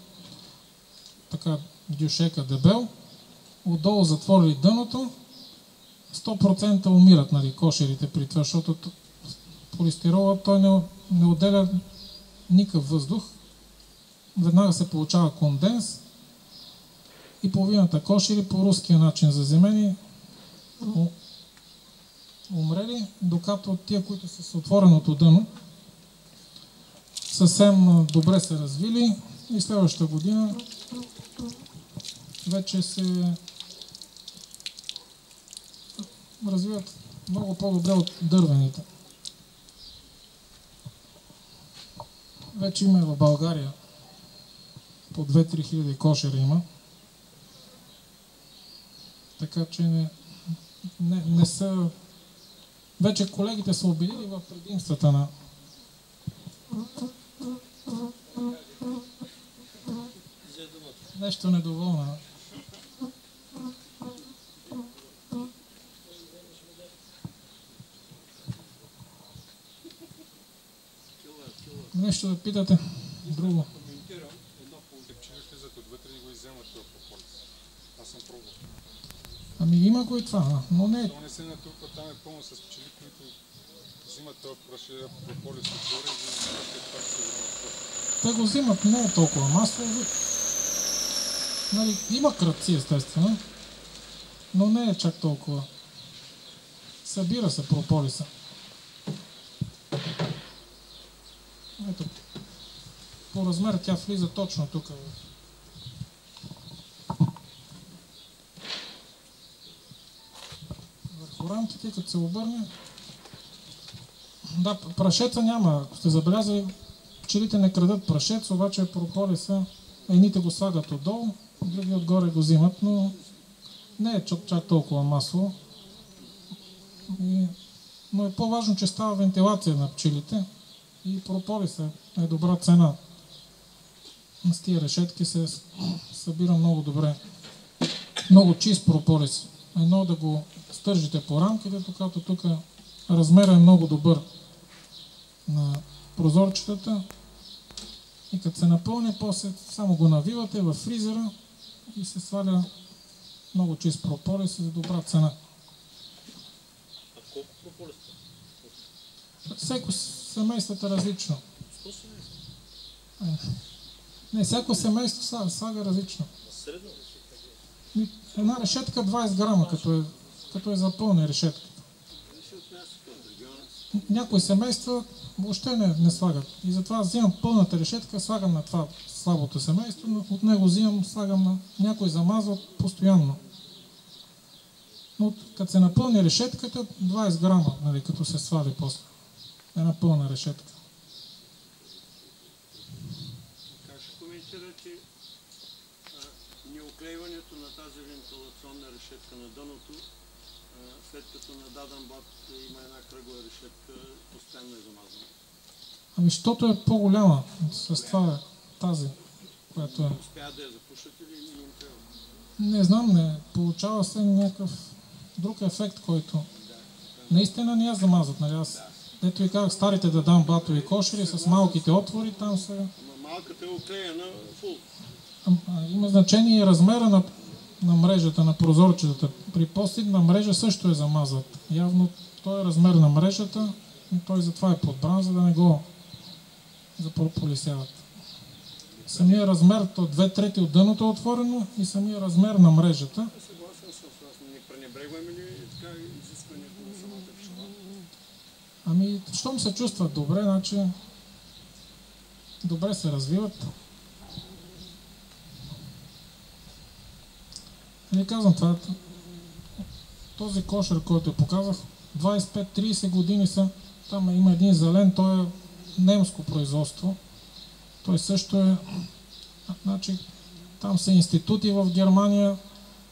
така дюшека дебел, отдолу затворили дъното, 100% умират кошерите при това, защото полистирола той не отделя никакъв въздух, веднага се получава конденс и половината кошери по руския начин заземени, умрели, докато тия, които са с отвореното дъно, съвсем добре се развили и следващата година вече се развиват много по-добре от дървените. Вече има в България по 2-3 хиляди кошери има. Така че не са... Вече колегите са убедили в предимствата на... Нещо недоволна. Нещо да питате? Друго. Коментирам едно по-отекчение, влизат отвътре и го изземат това прополис. Аз съм пробвал. Ами има го и това, но не... То не се натрупа, там е пълно с пчели, които взимат това прополис отгоре и след това се вземат. Те го взимат, не е толкова масово. Нали, има кръци, естествено, но не е чак толкова. Събира се прополиса. Ето, по размер тя влиза точно тук. Върху рамките, като се обърне. Да, прашеца няма. Ако сте забелязали, пчелите не крадат прашец, обаче прополиса, едните го слагат отдолу, други отгоре го взимат, но не е чак толкова масово. Но е по-важно, че става вентилация на пчелите и прополиса е добра цена. С тия решетки се събира много добре. Много чист прополис. Едно да го стържите по рамките, докато тук размерът е много добър на прозорчетата. И като се напълни, после само го навивате в фризера и се сваля много чист прополис за добра цена. А колко прополис? Всеко семейството е различно. 100 семейства? Не, всяко семейство слага различно. Средно? Една решетка 20 грама, като е за пълна решетка. Зависи от мястото, от региона. Някои семейства въобще не слагат. И затова взимам пълната решетка, слагам на това слабото семейство, но от него слагам на някой замазват постоянно. Но като се напълни решетката, 20 грама, нали, като се свали после. Една пълна решетка. Как ще коментирате неоклейването на тази вентилационна решетка на дъното, след като на даден блат има една кръгла решетка, постоянно е замазана? Ами, защото е по-голяма. С това е тази, която е. Успяват да я запушат или не им трябва? Не знам, не. Получава се някакъв друг ефект, който наистина не я замазват. Нали? Аз, ето ви казах, старите да дам батови кошери с малките отвори, там са... Ама малката е оклеена фул. Има значение и размера на мрежата, на прозорчетата. При постидна мрежа също е замазват. Явно той е размер на мрежата и той затова е подбран, за да не го запрополисяват. Самия размер, то 2/3 от дъното е отворено и самия размер на мрежата. Съгласен съм с вас, не пренебрегваме ли така изискването на самата пчела? Ами, щом се чувстват добре, значи добре се развиват. Не казвам това. Този кошер, който показах, 25-30 години са. Там има един зелен, той е немско производство. Той също е... Значи, там са институти в Германия,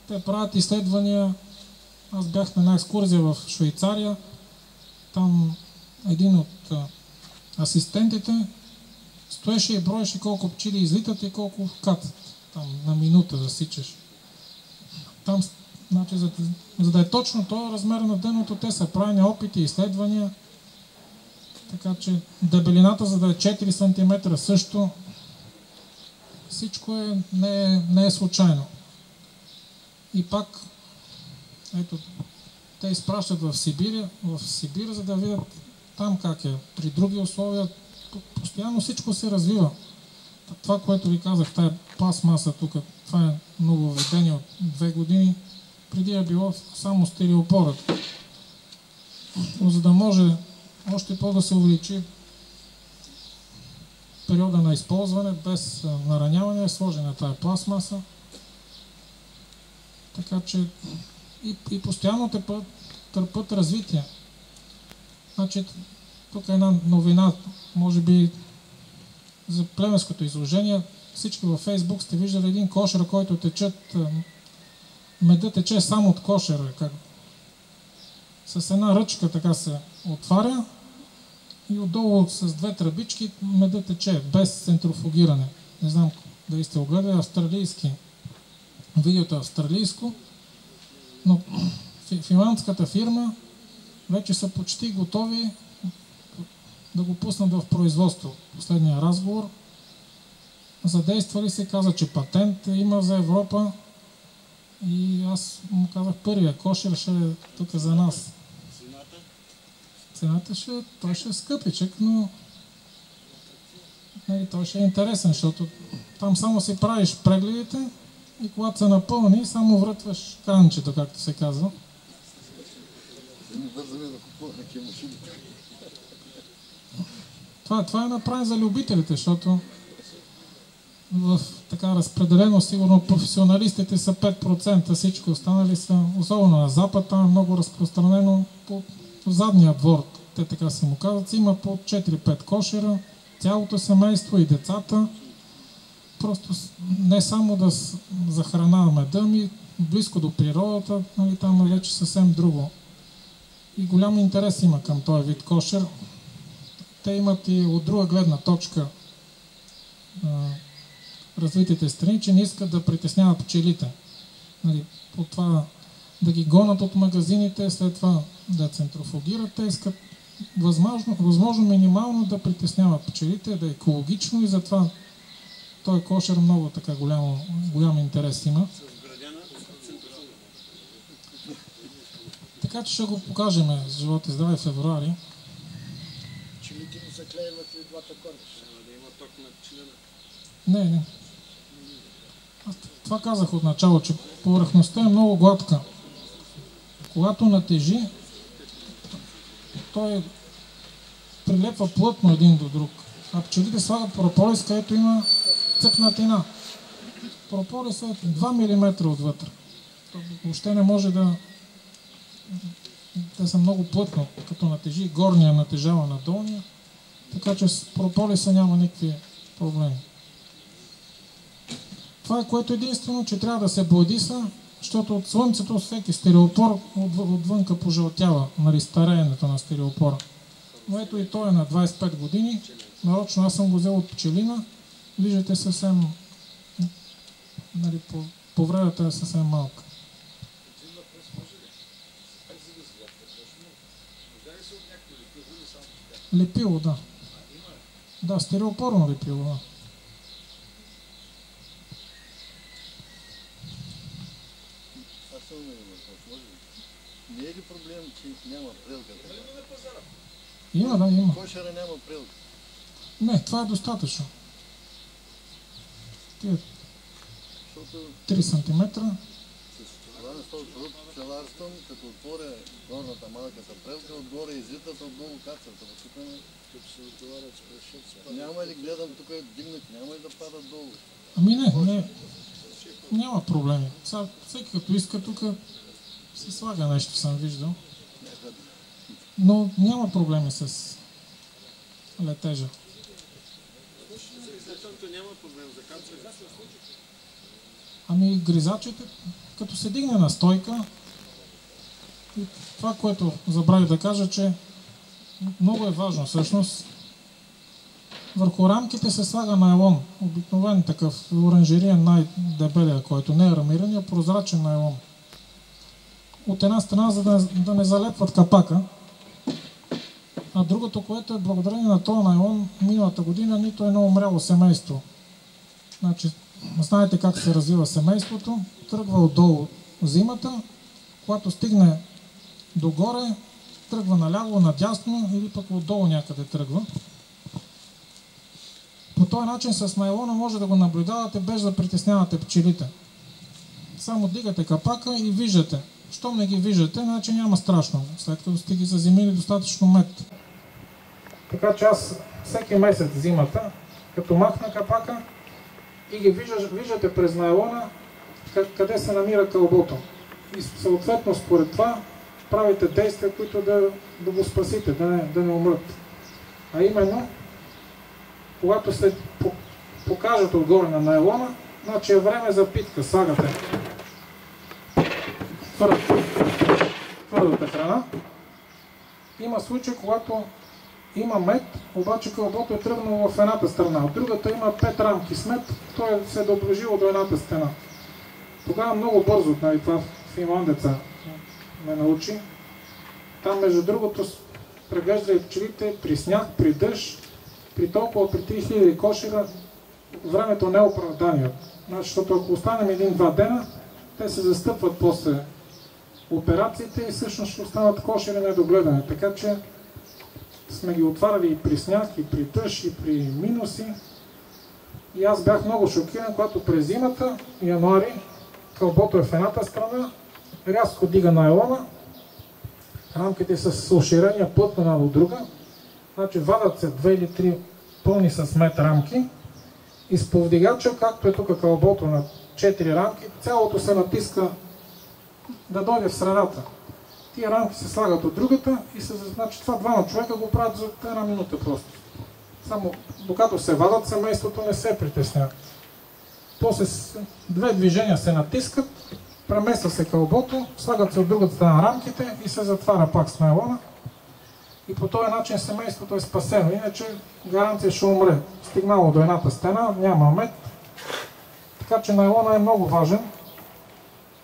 те правят изследвания. Аз бях на една екскурзия в Швейцария. Там един от асистентите стоеше и броеше колко пчели излитат и колко катат. Там на минута засичаш. Там, значи, за да е точно този размер на дъното, те са правени опити и изследвания. Така че дебелината, за да е 4 см също, всичко не е случайно. И пак, ето, те изпращат в Сибир, за да видят там как е. При други условия постоянно всичко се развива. Това, което ви казах, тая пластмаса тук, това е нововведение от 2 години. Преди е било само стереопорът. Но за да може още по да се увеличи периода на използване, без нараняване, е сложена тая пластмаса. Така че и постоянно те търпят развитие. Значи, тук е една новина, може би за племенското изложение. Всички във Фейсбук сте виждали един кошер, който течат, меда тече само от кошера. С една ръчка така се отваря и отдолу с 2 тръбички меда тече, без центрофугиране. Не знам дали сте огледали австралийски. Видеото е австралийско, но финландската фирма вече са почти готови да го пуснат в производство. Последния разговор. Задействали се, каза, че патент има за Европа и аз му казах, първия кошер ще е тук за нас. Цената той ще е скъпичък, но той ще е интересен, защото там само си правиш прегледите и когато се напълни, само врътваш кранчето, както се казва. Това е направено за любителите, защото в така разпределено, сигурно професионалистите са 5%, всички останали са, особено на Запад, там е много разпространено по задния двор, те така се му казват, има по 4-5 кошера, цялото семейство и децата, просто не само за храна меда, ами близко до природата, нали, там е вече съвсем друго. И голям интерес има към този вид кошер. Те имат и от друга гледна точка развитите страни, че не искат да притесняват пчелите. Нали, по това да ги гонят от магазините, след това да центрофугират, те искат възможно минимално да притесняват пчелите, да е екологично и затова този кошер много така голям интерес има. Така че ще го покажем с живот и здраве в февруари. Пчелите не заклеиват ли двата корпуса? Да има ток на пчелина. Не. Аз това казах от начало, че повърхността е много гладка. Когато натежи, той прилепва плътно един до друг. А пчелите слагат прополис, където има цепнатина. Прополисът е 2 мм отвътре. Въобще не може да... Те са много плътно, като натежи. Горния натежава на долния. Така че с прополиса няма никакви проблеми. Това е което единствено, че трябва да се бладиса, защото от слънцето всеки стереопор отвънка пожълтява, нали, стареенето на стереопора. Но ето и той е на 25 години. Нарочно аз съм го взел от пчелина. Виждате съвсем, нали, повредата е съвсем малка. Лепило, да. Да, стереопорно лепило, да. Не е ли проблем, че няма прелка? Има. Кошера няма прелка. Не, това е достатъчно. Тия Защото 3 см. с това на този труд пчеларством, като отворя горната малката прелка, отгоре излитат, отдолу кацата. Тук се отговарят с прашец. Няма ли, гледам тук дигнати, няма ли да падат долу? Ами не. Няма проблеми. Всеки като иска тук се слага нещо, съм виждал. Но няма проблеми с летежа. Защото няма проблем за кацата. Ами гризачите, като се дигне на стойка, и това, което забравих да кажа, че много е важно всъщност, върху рамките се слага найлон, обикновен такъв оранжериен, най-дебелия, който не е армиран, а прозрачен найлон. От една страна, за да не залепват капака, а другото, което е благодарение на този найлон, миналата година нито едно умряло семейство. Значи, знаете как се развива семейството, тръгва отдолу зимата, когато стигне догоре, тръгва наляво, надясно или пък отдолу някъде тръгва. По този начин с найлона може да го наблюдавате без да притеснявате пчелите. Само дигате капака и виждате. Щом не ги виждате, значи няма страшно, след като сте ги заземили достатъчно мед. Така че аз всеки месец зимата, като махна капака и ги виждате през найлона къде се намира кълбото. И съответно според това правите действия, които да го спасите, да не умрат. А именно, когато се покажат отгоре на найлона, значи е време за питка, слагате твърдата храна. Има случай, когато има мед, обаче кълбото е тръгнало в едната страна, от другата има 5 рамки с мед, той се е доближил до едната стена. Тогава много бързо, това финландеца ме научи. Там, между другото, преглеждали пчелите при сняг, при дъжд, при 3000 кошера, времето не е оправдание. Защото ако останем 1-2 дена, те се застъпват после операциите и всъщност ще останат кошери недогледани. Така че сме ги отваряли и при сняг, и при дъжд, и при минуси. И аз бях много шокиран, когато през зимата, януари, кълбото е в едната страна, рязко дига найлона, рамките са с оширения плътно една до друга, значи вадат се 2 или 3 пълни с мед рамки и с повдигача, както е тук кълбото на 4 рамки, цялото се натиска да дойде в средата. Тия рамки се слагат от другата и значи това двама човека го правят за една минута просто. Само докато се вадат, семейството не се притеснява. После 2 движения се натискат, премества се кълбото, слагат се от другата страна рамките и се затваря пак с найлона. И по този начин семейството е спасено. Иначе гаранция ще умре. Стигнало до едната стена, няма мед. Така че найлона е много важен.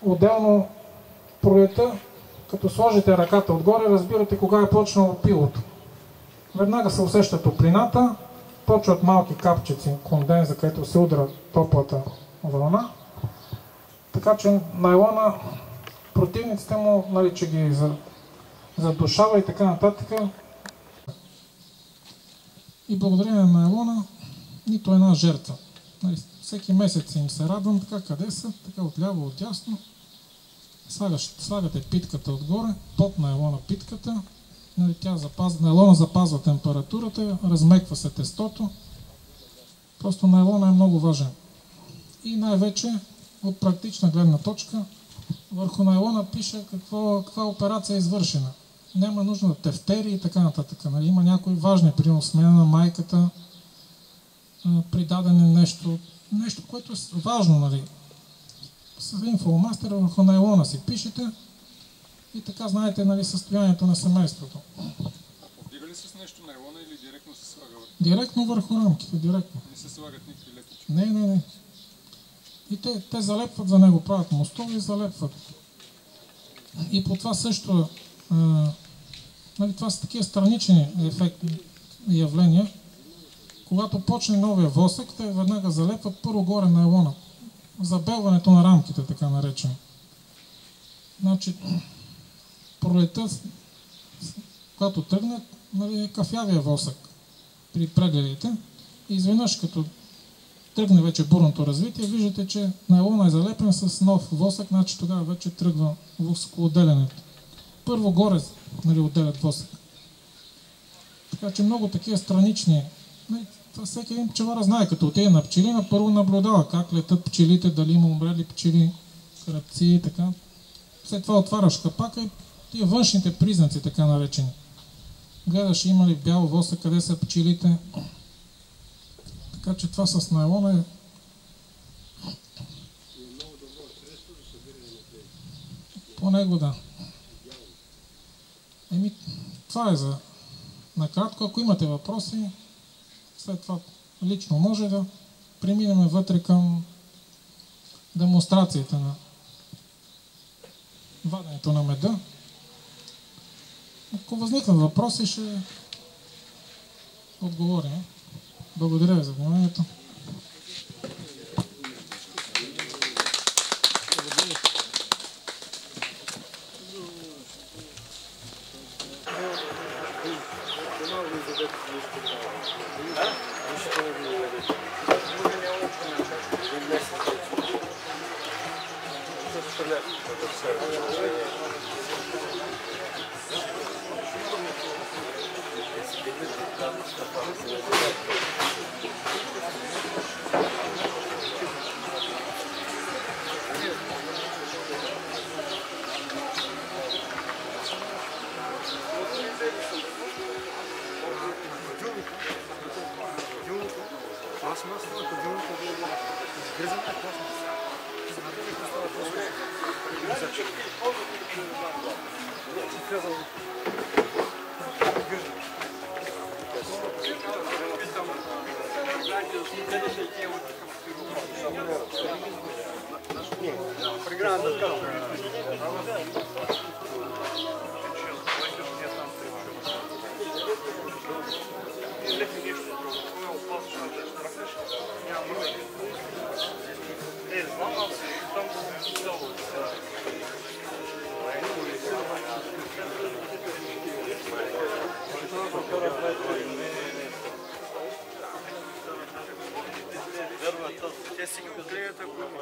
Отделно пролета, като сложите ръката отгоре, разбирате кога е почнало пилото. Веднага се усеща топлината, почват малки капчици, конденза, където се удра топлата вълна. Така че найлона, противниците му, нали, че ги задушава и така нататък. И благодарение на найлона, нито една жертва. Нали, всеки месец им се радвам, така къде са, така отляво, отдясно. Слагате питката отгоре, под найлона питката. Нали, найлона запазва температурата, размеква се тестото. Просто найлона е много важен. И най-вече от практична гледна точка, върху найлона пише каква операция е извършена. Няма нужда да тефтери и така нататък. Нали, има някои важни, примерно смена на майката, придадене нещо, което е важно. Нали. С един фломастер върху найлона си пишете и така знаете, нали, състоянието на семейството. Повдига ли се с нещо найлона или директно се слага върху? Директно върху рамките, директно. Не се слагат никакви лекички? Не. И те залепват за него, правят мостове и залепват. И по това също, нали, това са такива странични ефектни явления. Когато почне новия восък, те веднага залепват първо горе найлона. Забелването на рамките, така наречено. Значи, пролета, когато тръгнат, нали, е кафявия восък при прегледите. И изведнъж, като тръгне вече бурното развитие, виждате, че найлона е залепен с нов восък, значи тогава вече тръгва восъкоотделянето. Първо горе, нали, отделят восък. Така че много такива странични. Това всеки един пчелар знае, като отиде на пчелина, първо наблюдава как летат пчелите, дали има умрели пчели, кръпци и така. След това отваряш капака и тия външните признаци, така наречени. Гледаш има ли бял восък, къде са пчелите. Така че това с найлона е... По него да. Това е за... Накратко, ако имате въпроси, след това лично може да преминем вътре към демонстрацията на ваденето на меда. Ако възникнат въпроси, ще отговорим. Благодаря ви за вниманието. Те си ги открият, ако